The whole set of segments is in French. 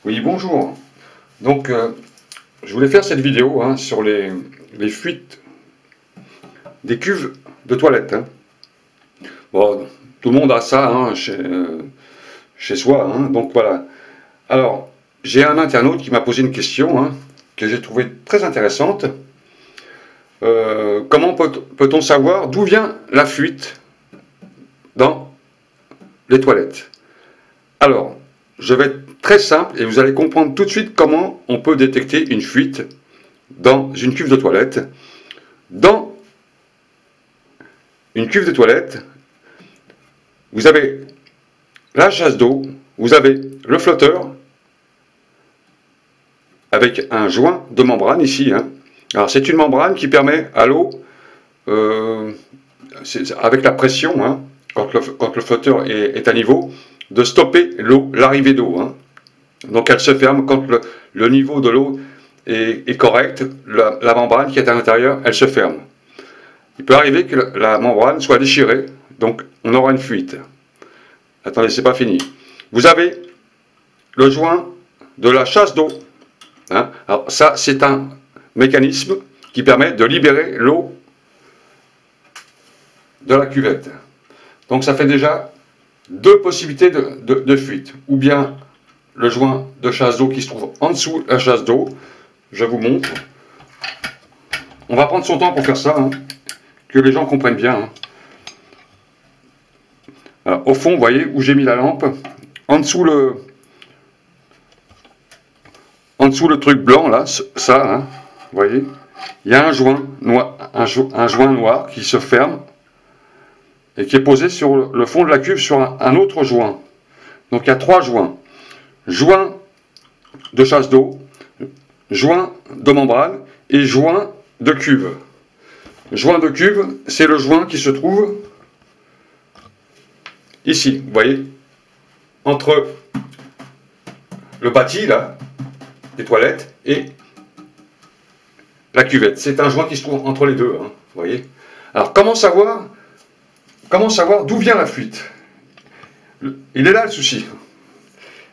Oui, bonjour. Donc, je voulais faire cette vidéo sur les fuites des cuves de toilettes. Bon, tout le monde a ça chez soi, donc voilà. Alors, j'ai un internaute qui m'a posé une question que j'ai trouvée très intéressante. Comment peut-on savoir d'où vient la fuite dans les toilettes? Alors, je vais être très simple et vous allez comprendre tout de suite comment on peut détecter une fuite dans une cuve de toilette. Dans une cuve de toilette, vous avez la chasse d'eau, vous avez le flotteur avec un joint de membrane ici. Alors c'est une membrane qui permet à l'eau, avec la pression, quand le flotteur est à niveau, de stopper l'arrivée d'eau. Donc elle se ferme quand le niveau de l'eau est correct, la membrane qui est à l'intérieur, elle se ferme. Il peut arriver que la membrane soit déchirée, donc on aura une fuite. Attendez, c'est pas fini. Vous avez le joint de la chasse d'eau. Alors ça, c'est un mécanisme qui permet de libérer l'eau de la cuvette. Donc ça fait déjà deux possibilités de fuite. Ou bien le joint de chasse d'eau qui se trouve en dessous de la chasse d'eau. Je vous montre. On va prendre son temps pour faire ça, que les gens comprennent bien. Alors, au fond, vous voyez où j'ai mis la lampe. En dessous le truc blanc, là, ça, vous voyez, il y a un joint noir qui se ferme et qui est posé sur le fond de la cuve sur un autre joint. Donc il y a trois joints. Joint de chasse d'eau, joint de membrane et joint de cuve. Joint de cuve, c'est le joint qui se trouve ici, vous voyez, entre le bâti, là, des toilettes, et la cuvette. C'est un joint qui se trouve entre les deux, vous voyez. Alors, comment savoir d'où vient la fuite? Il est là le souci.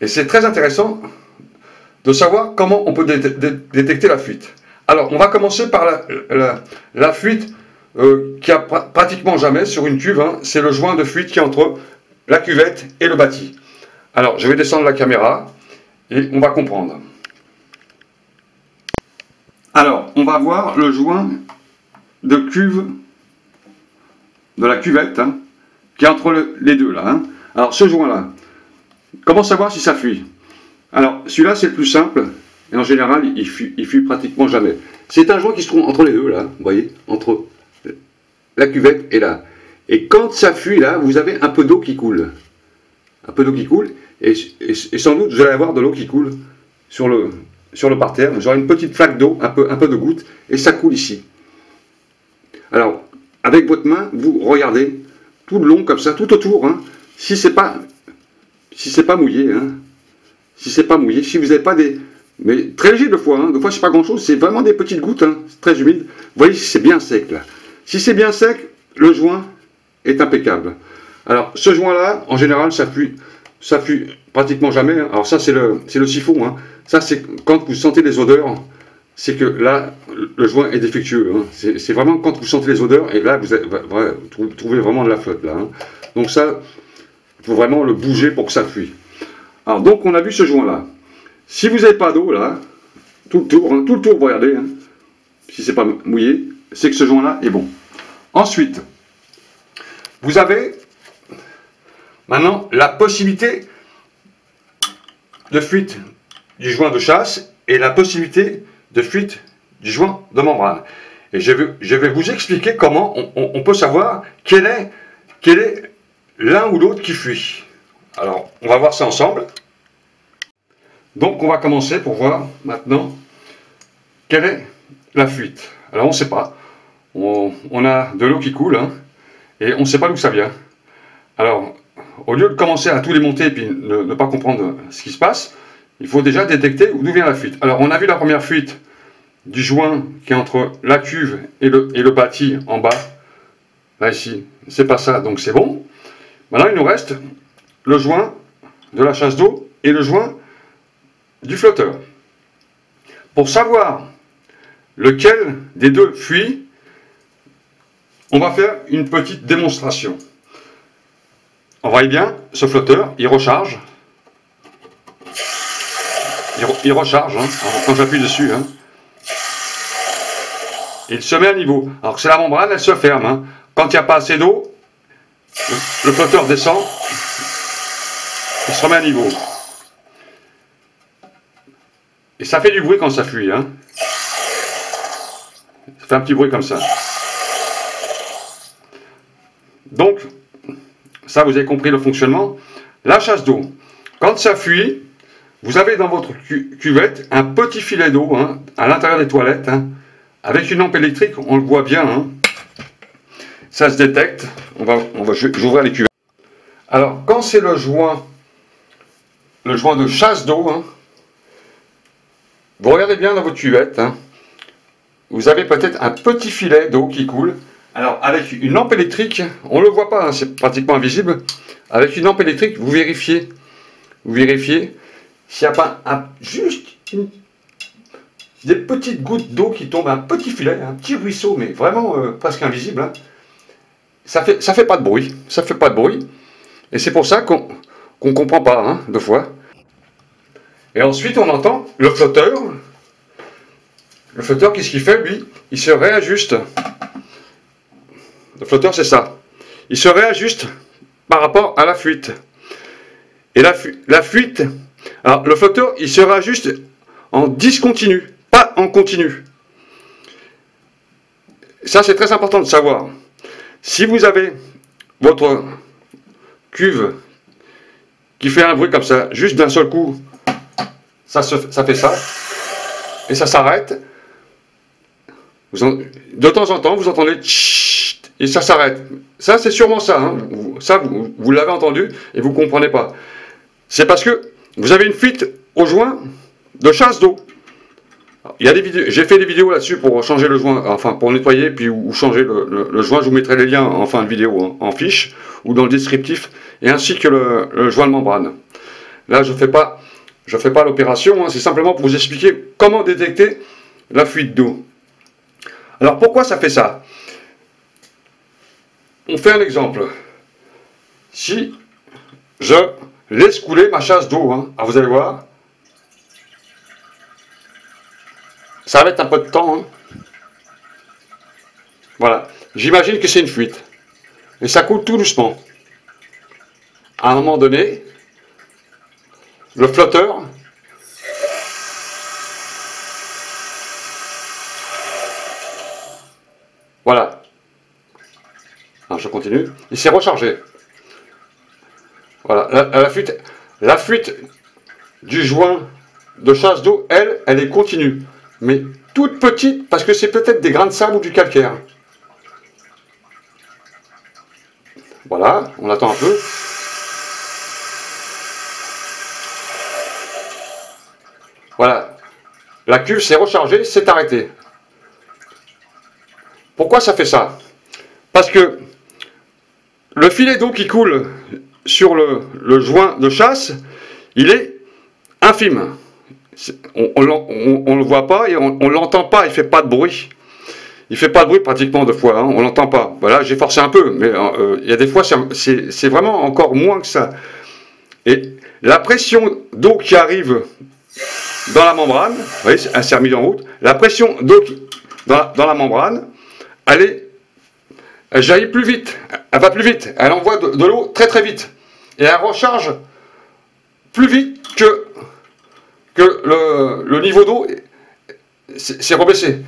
Et c'est très intéressant de savoir comment on peut détecter la fuite. Alors, on va commencer par la fuite qui a pratiquement jamais sur une cuve. C'est le joint de fuite qui est entre la cuvette et le bâti. Alors, je vais descendre la caméra et on va comprendre. Alors, on va voir le joint de cuve de la cuvette qui est entre les deux là. Alors, ce joint-là, comment savoir si ça fuit? Alors, celui-là, c'est le plus simple. Et en général, il fuit pratiquement jamais. C'est un joint qui se trouve entre les deux, là, vous voyez, entre la cuvette et là. Et quand ça fuit, là, vous avez un peu d'eau qui coule. Un peu d'eau qui coule, et sans doute, vous allez avoir de l'eau qui coule sur le parterre. Vous aurez une petite flaque d'eau, un peu de goutte, et ça coule ici. Alors, avec votre main, vous regardez tout le long, comme ça, tout autour, si c'est pas mouillé, si c'est pas mouillé, si vous n'avez pas des... Mais très léger de fois, c'est pas grand chose, c'est vraiment des petites gouttes, c'est très humide. Vous voyez si c'est bien sec là. Si c'est bien sec, le joint est impeccable. Alors ce joint là, en général, ça fuit pratiquement jamais. Alors ça c'est le siphon, ça c'est quand vous sentez les odeurs, c'est que là le joint est défectueux. C'est vraiment quand vous sentez les odeurs, et là vous trouvez vraiment de la flotte là. Donc ça, il faut vraiment le bouger pour que ça fuit. Alors donc on a vu ce joint là. Si vous n'avez pas d'eau là, tout le tour, vous regardez, si c'est pas mouillé, c'est que ce joint là est bon. Ensuite, vous avez maintenant la possibilité de fuite du joint de chasse et la possibilité de fuite du joint de membrane. Et je vais vous expliquer comment on peut savoir quel est l'un ou l'autre qui fuit. Alors, on va voir ça ensemble. Donc, on va commencer pour voir maintenant quelle est la fuite. Alors, on ne sait pas. On a de l'eau qui coule, et on ne sait pas d'où ça vient. Alors, au lieu de commencer à tout démonter et puis ne pas comprendre ce qui se passe, il faut déjà détecter d'où vient la fuite. Alors, on a vu la première fuite du joint qui est entre la cuve et le bâti en bas. Là, ici, c'est pas ça, donc c'est bon. Maintenant, il nous reste le joint de la chasse d'eau et le joint du flotteur. Pour savoir lequel des deux fuit, on va faire une petite démonstration. On voit bien, ce flotteur, il recharge. Il recharge, hein, quand j'appuie dessus. Hein. Il se met à niveau. Alors que c'est la membrane, elle se ferme. Hein. Quand il n'y a pas assez d'eau, le flotteur descend, il se remet à niveau. Et ça fait du bruit quand ça fuit. Hein. Ça fait un petit bruit comme ça. Donc, ça vous avez compris le fonctionnement. La chasse d'eau. Quand ça fuit, vous avez dans votre cuvette un petit filet d'eau hein, à l'intérieur des toilettes. Hein, avec une lampe électrique, on le voit bien. Hein. Ça se détecte. J'ouvre les cuvettes. Alors, quand c'est le joint de chasse d'eau, hein, vous regardez bien dans votre cuvette. Hein, vous avez peut-être un petit filet d'eau qui coule. Alors, avec une lampe électrique, on ne le voit pas, hein, c'est pratiquement invisible. Avec une lampe électrique, vous vérifiez s'il n'y a pas juste des petites gouttes d'eau qui tombent, un petit filet, un petit ruisseau, mais vraiment presque invisible. Hein. Ça fait pas de bruit, ça fait pas de bruit. Et c'est pour ça qu'on ne comprend pas, hein, deux fois. Et ensuite, on entend le flotteur. Le flotteur, qu'est-ce qu'il fait, lui? Il se réajuste. Le flotteur, c'est ça. Il se réajuste par rapport à la fuite. Et la fuite, alors le flotteur, il se réajuste en discontinu, pas en continu. Ça, c'est très important de savoir. Si vous avez votre cuve qui fait un bruit comme ça, juste d'un seul coup, ça fait ça, et ça s'arrête. De temps en temps, vous entendez tchit, et ça s'arrête. Ça, c'est sûrement ça. Hein. Ça, vous l'avez entendu et vous ne comprenez pas. C'est parce que vous avez une fuite au joint de chasse d'eau. Il y a des vidéos, j'ai fait des vidéos là-dessus pour changer le joint, enfin pour nettoyer puis ou changer le joint. Je vous mettrai les liens en fin de vidéo, hein, en fiche ou dans le descriptif, et ainsi que le joint de membrane. Là, je fais pas l'opération. Hein, c'est simplement pour vous expliquer comment détecter la fuite d'eau. Alors pourquoi ça fait ça? On fait un exemple. Si je laisse couler ma chasse d'eau, hein, vous allez voir, ça va mettre un peu de temps. Hein. Voilà. J'imagine que c'est une fuite. Et ça coule tout doucement. À un moment donné, le flotteur voilà. Alors je continue. Il s'est rechargé. Voilà. La fuite du joint de chasse d'eau, elle est continue. Mais toute petite, parce que c'est peut-être des grains de sable ou du calcaire. Voilà, on attend un peu. Voilà. La cuve s'est rechargée, s'est arrêtée. Pourquoi ça fait ça? Parce que le filet d'eau qui coule sur le joint de chasse, il est infime. On ne le voit pas et on ne l'entend pas, il ne fait pas de bruit. Il ne fait pas de bruit pratiquement deux fois, hein, on ne l'entend pas. Voilà, j'ai forcé un peu, mais il y a des fois, c'est vraiment encore moins que ça. Et la pression d'eau qui arrive dans la membrane, vous voyez, elle s'est remise en route, la pression d'eau dans la membrane, elle jaillit plus vite, elle va plus vite, elle envoie de l'eau très très vite. Et elle recharge plus vite que le niveau d'eau s'est rebaissé.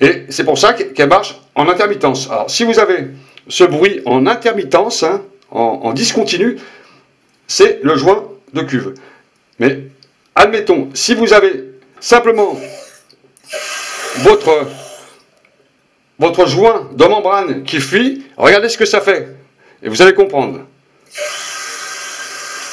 Et c'est pour ça qu'elle marche en intermittence. Alors si vous avez ce bruit en intermittence, hein, en discontinu, c'est le joint de cuve. Mais admettons, si vous avez simplement votre joint de membrane qui fuit, regardez ce que ça fait. Et vous allez comprendre.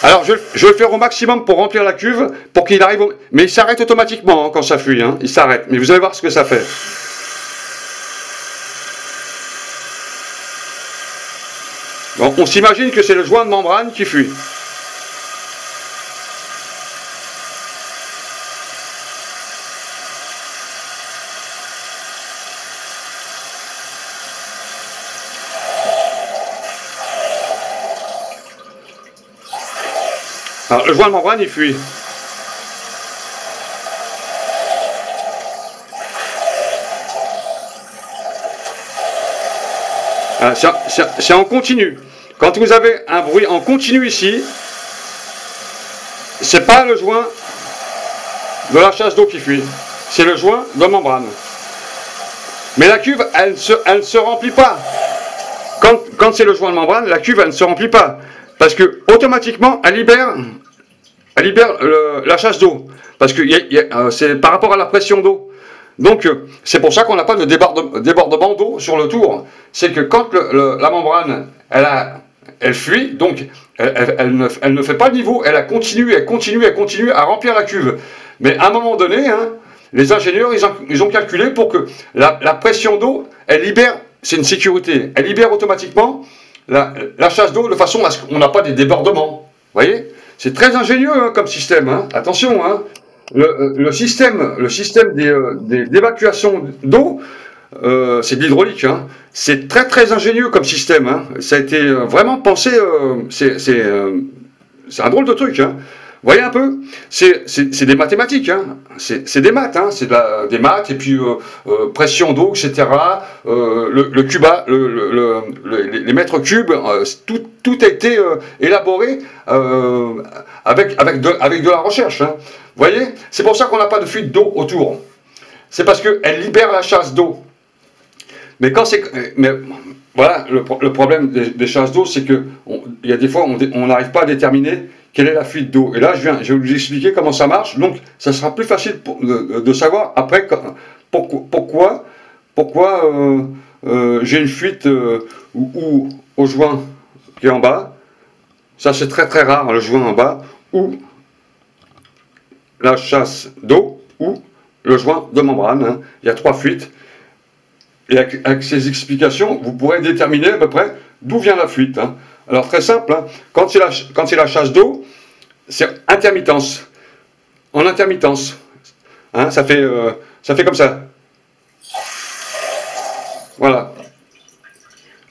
Alors je vais faire au maximum pour remplir la cuve, pour qu'il arrive au... Mais il s'arrête automatiquement hein, quand ça fuit, hein, il s'arrête. Mais vous allez voir ce que ça fait. Bon, on s'imagine que c'est le joint de membrane qui fuit. Alors, le joint de membrane, il fuit. C'est en continu. Quand vous avez un bruit en continu ici, c'est pas le joint de la chasse d'eau qui fuit, c'est le joint de membrane. Mais la cuve, elle ne se remplit pas. Quand c'est le joint de membrane, la cuve, elle ne se remplit pas. Parce que automatiquement, elle libère la chasse d'eau. Parce que c'est par rapport à la pression d'eau. Donc, c'est pour ça qu'on n'a pas de débordement d'eau sur le tour. C'est que quand la membrane, elle fuit, donc elle ne fait pas le niveau, elle continue à remplir la cuve. Mais à un moment donné, hein, les ingénieurs, ils ont calculé pour que la pression d'eau, elle libère, c'est une sécurité, elle libère automatiquement la chasse d'eau de façon à ce qu'on n'a pas des débordements. Vous voyez? C'est très ingénieux hein, comme système, hein. Attention, hein. Le système d'évacuation d'eau, c'est de l'hydraulique, hein. C'est très ingénieux comme système, hein. Ça a été vraiment pensé, c'est un drôle de truc, hein. Vous voyez un peu, c'est des mathématiques, hein. C'est des maths, hein. C'est des maths, et puis pression d'eau, etc. Le cuba, les mètres cubes, tout a été élaboré avec de la recherche, hein. Vous voyez, c'est pour ça qu'on n'a pas de fuite d'eau autour. C'est parce qu'elle libère la chasse d'eau. Mais voilà, le problème des chasses d'eau, c'est que il y a des fois on n'arrive pas à déterminer quelle est la fuite d'eau. Et là, je vais vous expliquer comment ça marche. Donc, ça sera plus facile de savoir après pourquoi j'ai une fuite ou au joint qui est en bas. Ça, c'est très rare, le joint en bas, ou la chasse d'eau, ou le joint de membrane. Hein. Il y a 3 fuites. Et avec ces explications, vous pourrez déterminer à peu près d'où vient la fuite. Hein. Alors très simple, hein. Quand c'est la chasse d'eau, c'est intermittence. En intermittence. Hein, ça fait comme ça. Voilà.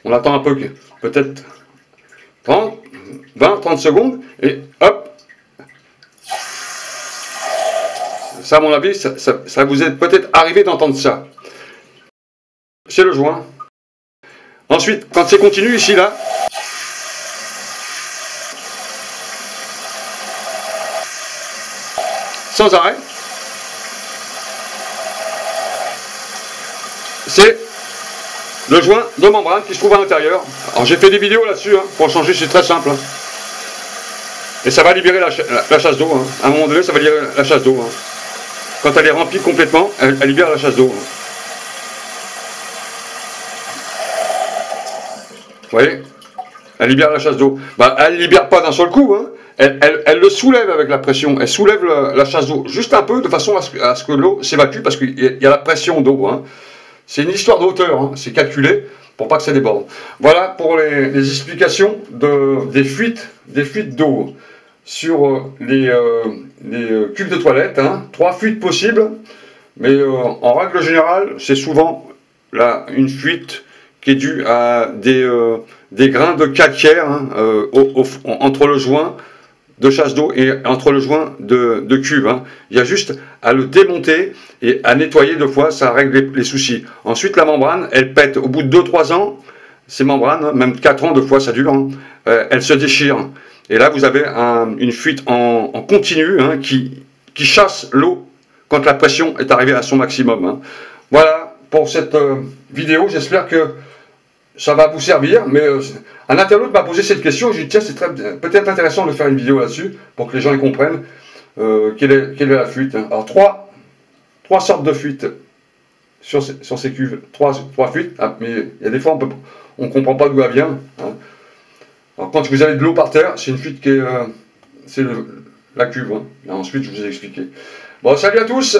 On attend un peu, peut-être 20-30 secondes, et hop. Ça, à mon avis, ça vous est peut-être arrivé d'entendre ça. C'est le joint. Ensuite, quand c'est continu, ici, là, sans arrêt, c'est le joint de membrane qui se trouve à l'intérieur. Alors, j'ai fait des vidéos là-dessus, hein, pour changer, c'est très simple. Hein. Et ça va libérer la chasse d'eau. Hein. À un moment donné, ça va libérer la chasse d'eau. Hein. Quand elle est remplie complètement, elle libère la chasse d'eau. Hein. Vous voyez, elle libère la chasse d'eau. Bah, elle ne libère pas d'un seul coup, hein. Elle le soulève avec la pression. Elle soulève la chasse d'eau juste un peu de façon à ce que l'eau s'évacue parce qu'il y a la pression d'eau. Hein. C'est une histoire de hauteur, hein. C'est calculé pour pas que ça déborde. Voilà pour les explications des fuites d'eau sur les cubes de toilette. Hein. 3 fuites possibles, mais en règle générale, c'est souvent une fuite qui est due à des grains de calcaire hein, entre le joint de chasse d'eau et entre le joint de cuve. Hein. Il y a juste à le démonter et à nettoyer 2 fois, ça règle les soucis. Ensuite, la membrane, elle pète au bout de 2-3 ans, ces membranes, hein, même 4 ans, 2 fois ça dure, hein, elles se déchirent. Et là, vous avez une fuite en continu hein, qui chasse l'eau quand la pression est arrivée à son maximum. Hein. Voilà pour cette vidéo, j'espère que ça va vous servir, mais un internaute m'a posé cette question, j'ai dit tiens, c'est peut-être intéressant de faire une vidéo là-dessus, pour que les gens y comprennent quelle est la fuite. Hein. Alors 3 sortes de fuites sur ces cuves, 3 fuites, ah, mais il y a des fois on ne comprend pas d'où elle vient. Hein. Alors quand vous avez de l'eau par terre, c'est une fuite qui est, c'est la cuve, hein. Et ensuite je vous ai expliqué. Bon, salut à tous.